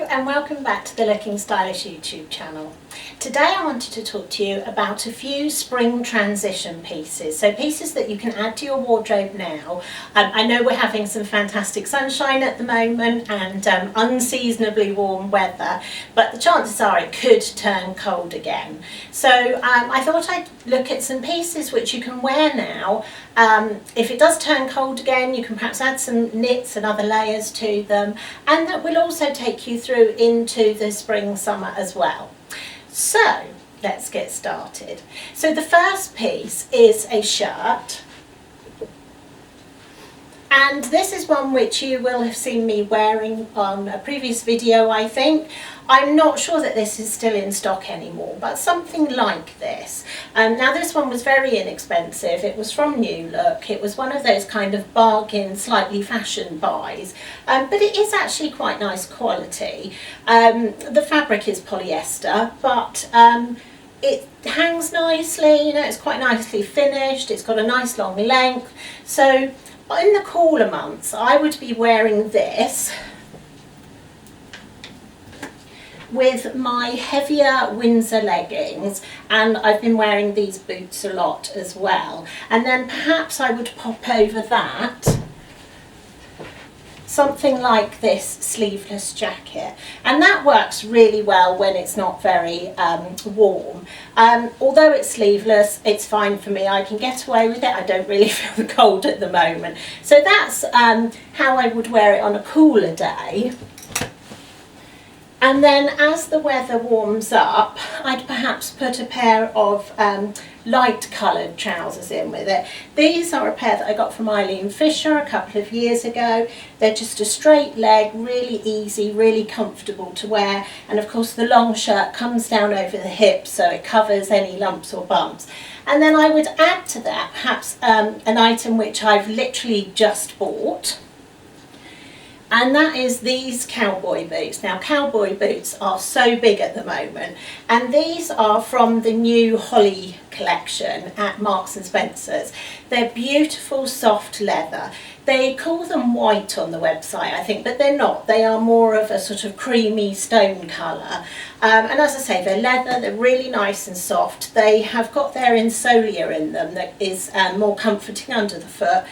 and welcome back to the Looking Stylish YouTube channel. Today I wanted to talk to you about a few spring transition pieces, so pieces that you can add to your wardrobe now. I know we're having some fantastic sunshine at the moment and unseasonably warm weather, but the chances are it could turn cold again. So I thought I'd look at some pieces which you can wear now. If it does turn cold again, you can perhaps add some knits and other layers to them, and that will also take you through into the spring summer as well. So let's get started. So the first piece is a shirt, and this is one which you will have seen me wearing on a previous video, I think. I'm not sure that this is still in stock anymore, but something like this. Now this one was very inexpensive. It was from New Look. It was one of those kind of bargain, slightly fashion buys, but it is actually quite nice quality. The fabric is polyester, but it hangs nicely, you know, it's quite nicely finished. It's got a nice long length. So in the cooler months, I would be wearing this with my heavier Windsor leggings, and I've been wearing these boots a lot as well. And then perhaps I would pop over that something like this sleeveless jacket, and that works really well when it's not very warm. Although it's sleeveless, it's fine for me. I can get away with it. I don't really feel the cold at the moment. So that's how I would wear it on a cooler day. And then as the weather warms up, I'd perhaps put a pair of light coloured trousers in with it. These are a pair that I got from Eileen Fisher a couple of years ago. They're just a straight leg, really easy, really comfortable to wear. And of course the long shirt comes down over the hips, so it covers any lumps or bumps. And then I would add to that perhaps an item which I've literally just bought. And that is these cowboy boots. Now cowboy boots are so big at the moment, and these are from the new Holly collection at Marks and Spencer's. They're beautiful soft leather. They call them white on the website, I think, but they're not. They are more of a sort of creamy stone colour. And as I say, they're leather, they're really nice and soft. They have got their insolia in them that is more comforting under the foot.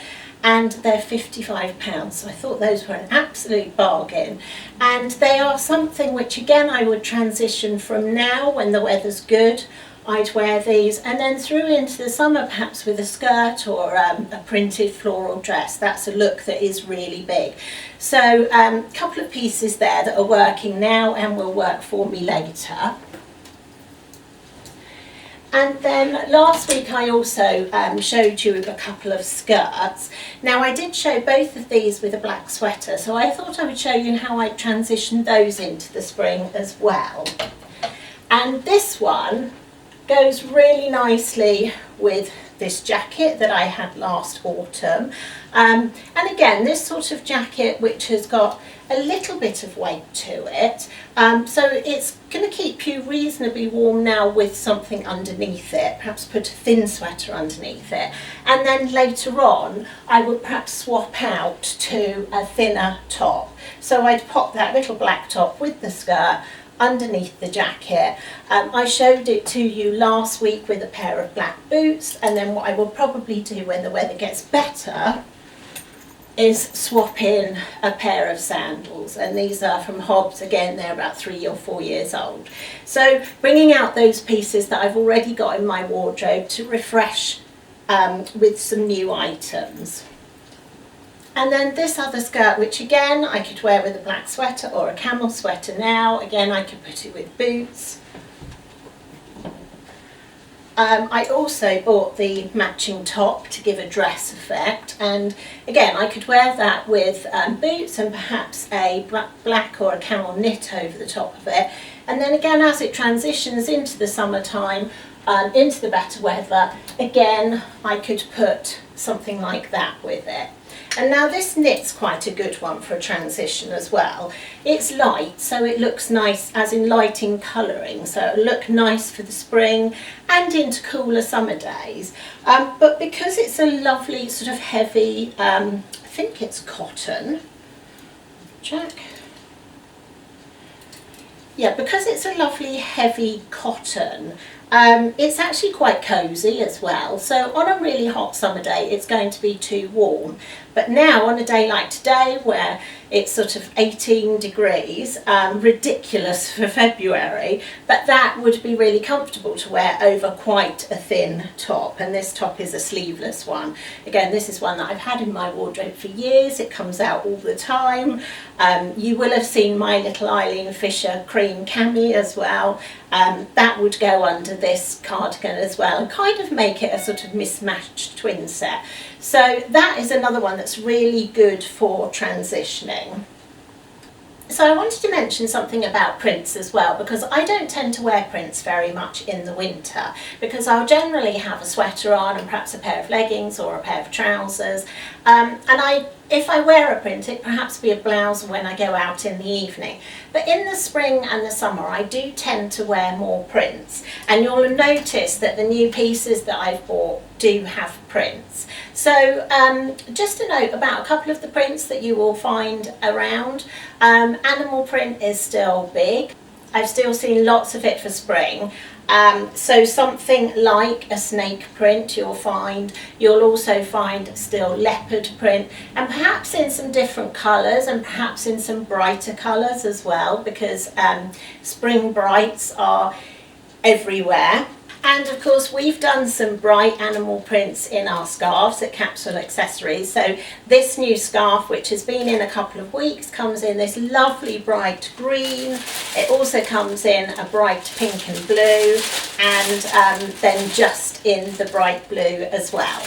And they're £55, so I thought those were an absolute bargain. And they are something which again I would transition from now when the weather's good. I'd wear these, and then through into the summer perhaps with a skirt or a printed floral dress. That's a look that is really big. So a couple of pieces there that are working now and will work for me later. And then last week I also showed you a couple of skirts. Now I did show both of these with a black sweater, so I thought I would show you how I transitioned those into the spring as well. And this one goes really nicely with this jacket that I had last autumn. And again, this sort of jacket which has got a little bit of weight to it, so it's going to keep you reasonably warm now with something underneath it. Perhaps put a thin sweater underneath it, and then later on I would perhaps swap out to a thinner top. So I'd pop that little black top with the skirt underneath the jacket. I showed it to you last week with a pair of black boots, and then what I will probably do when the weather gets better is swap in a pair of sandals, and these are from Hobbs. Again, they're about 3 or 4 years old. So bringing out those pieces that I've already got in my wardrobe to refresh with some new items. And then this other skirt, which again I could wear with a black sweater or a camel sweater now. Again, I could put it with boots. I also bought the matching top to give a dress effect, and again I could wear that with boots and perhaps a black or a camel knit over the top of it. And then again, as it transitions into the summertime, into the better weather, again I could put something like that with it. And now this knit's quite a good one for a transition as well. It's light, so it looks nice, as in light in colouring, so it'll look nice for the spring and into cooler summer days. But because it's a lovely sort of heavy, I think it's cotton, check. Yeah, because it's a lovely heavy cotton, it's actually quite cosy as well. So on a really hot summer day, it's going to be too warm. But now on a day like today, where it's sort of 18 degrees, ridiculous for February, but that would be really comfortable to wear over quite a thin top. And this top is a sleeveless one. Again, this is one that I've had in my wardrobe for years. It comes out all the time. You will have seen my little Eileen Fisher cream cami as well. That would go under this cardigan as well and kind of make it a sort of mismatched twin set. So that is another one that's really good for transitioning. So I wanted to mention something about prints as well, because I don't tend to wear prints very much in the winter, because I'll generally have a sweater on and perhaps a pair of leggings or a pair of trousers, and if I wear a print, it perhaps be a blouse when I go out in the evening. But in the spring and the summer, I do tend to wear more prints, and you'll notice that the new pieces that I've bought do have prints. So just a note about a couple of the prints that you will find around. Animal print is still big. I've still seen lots of it for spring. So something like a snake print you'll find. You'll also find still leopard print, and perhaps in some different colours, and perhaps in some brighter colours as well, because spring brights are everywhere. And of course we've done some bright animal prints in our scarves at Capsule Accessories. So this new scarf, which has been in a couple of weeks, comes in this lovely bright green. It also comes in a bright pink and blue, and then just in the bright blue as well.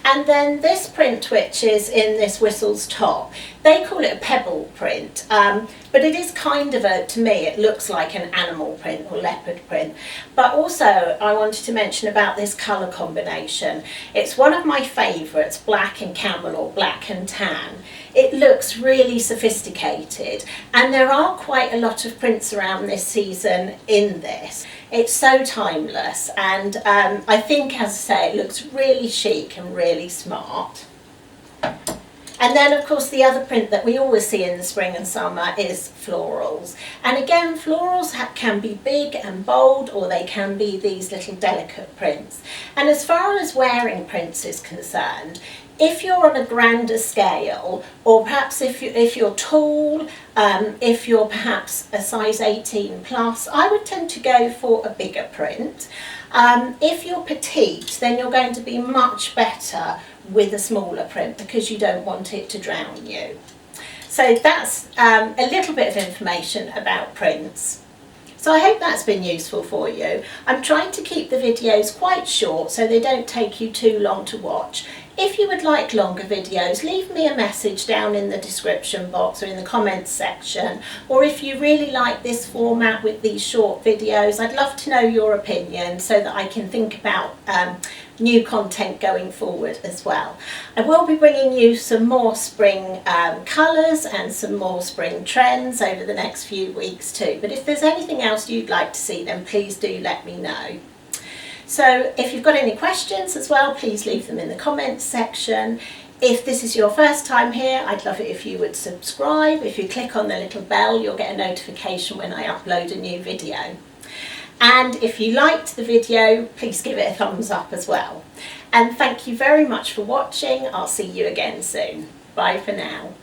And then this print, which is in this Whistles top, they call it a pebble print, but it is kind of to me, it looks like an animal print or leopard print. But also I wanted to mention about this colour combination. It's one of my favourites, black and camel or black and tan. It looks really sophisticated, and there are quite a lot of prints around this season in this. It's so timeless, and I think, as I say, it looks really chic and really smart. And then of course the other print that we always see in the spring and summer is florals. And again, florals can be big and bold, or they can be these little delicate prints. And as far as wearing prints is concerned, if you're on a grander scale, or perhaps if you're tall, if you're perhaps a size 18 plus, I would tend to go for a bigger print. If you're petite, then you're going to be much better with a smaller print, because you don't want it to drown you. So that's a little bit of information about prints. So I hope that's been useful for you. I'm trying to keep the videos quite short so they don't take you too long to watch. If you would like longer videos, leave me a message down in the description box or in the comments section. Or if you really like this format with these short videos, I'd love to know your opinion so that I can think about new content going forward as well. I will be bringing you some more spring colours and some more spring trends over the next few weeks too. But if there's anything else you'd like to see, then please do let me know. So if you've got any questions as well, please leave them in the comments section. If this is your first time here, I'd love it if you would subscribe. If you click on the little bell, you'll get a notification when I upload a new video. And if you liked the video, please give it a thumbs up as well. And thank you very much for watching. I'll see you again soon. Bye for now.